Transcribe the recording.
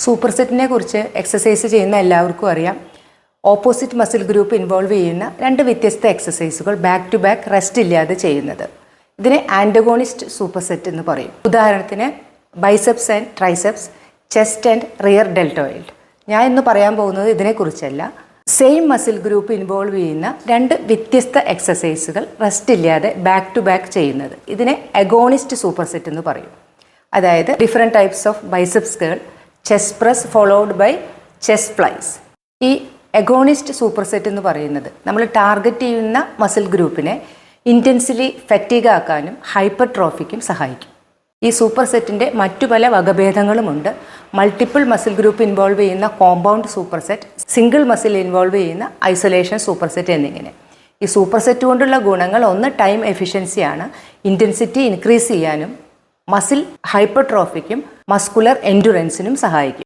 Super സെറ്റിനെ കുറിച്ച് exercise ചെയ്യുന്ന എല്ലാവർക്കും അറിയാം. ഓപ്പോസിറ്റ് മസിൽ ഗ്രൂപ്പ് ഇൻവോൾവ് ചെയ്യുന്ന രണ്ട് വ്യത്യസ്ത എക്സസൈസുകൾ ബാക്ക് ടു ബാക്ക് റെസ്റ്റ് ഇല്ലാതെ ചെയ്യുന്നത്. ഇതിനെ ആൻറ്റഗോണിസ്റ്റ് സൂപ്പർ സെറ്റ് എന്ന് പറയും. ഉദാഹരണത്തിന് biceps and triceps, chest and rear deltoid. ഞാൻ ഇന്ന് പറയാൻ പോകുന്നത് ഇതിനെക്കുറിച്ചല്ല. സെയിം മസിൽ ഗ്രൂപ്പ് ഇൻവോൾവ് ചെയ്യുന്ന രണ്ട് വ്യത്യസ്ത എക്സസൈസുകൾ റെസ്റ്റ് ഇല്ലാതെ ബാക്ക് ടു ബാക്ക് ചെയ്യുന്നത്. ഇതിനെ അഗോണിസ്റ്റ് സൂപ്പർ സെറ്റ് എന്ന് പറയും. അതായത് different types of biceps curl, chest press followed by chest flies. ഈ അഗോണിസ്റ്റ് സൂപ്പർ സെറ്റ് എന്ന് പറയുന്നത് നമ്മൾ ടാർഗറ്റ് ചെയ്യുന്ന മസിൽ ഗ്രൂപ്പിനെ ഇൻറ്റൻസിലി ഫറ്റീഗ് ആക്കാനും ഹൈപ്പർ ട്രോഫിക്കും സഹായിക്കും. ഈ സൂപ്പർ സെറ്റിൻ്റെ മറ്റു പല വകഭേദങ്ങളുമുണ്ട്. മൾട്ടിപ്പിൾ മസിൽ ഗ്രൂപ്പ് ഇൻവോൾവ് ചെയ്യുന്ന compound super set, single muscle involve ചെയ്യുന്ന ഐസൊലേഷൻ സൂപ്പർ സെറ്റ് എന്നിങ്ങനെ. ഈ സൂപ്പർ സെറ്റ് കൊണ്ടുള്ള ഗുണങ്ങൾ ഒന്ന് ടൈം എഫിഷ്യൻസിയാണ്. ഇൻറ്റൻസിറ്റി ഇൻക്രീസ് ചെയ്യാനും മസിൽ ഹൈപ്പർ ട്രോഫിക്കും മസ്കുലർ എൻഡുറൻസിനും സഹായിക്കും.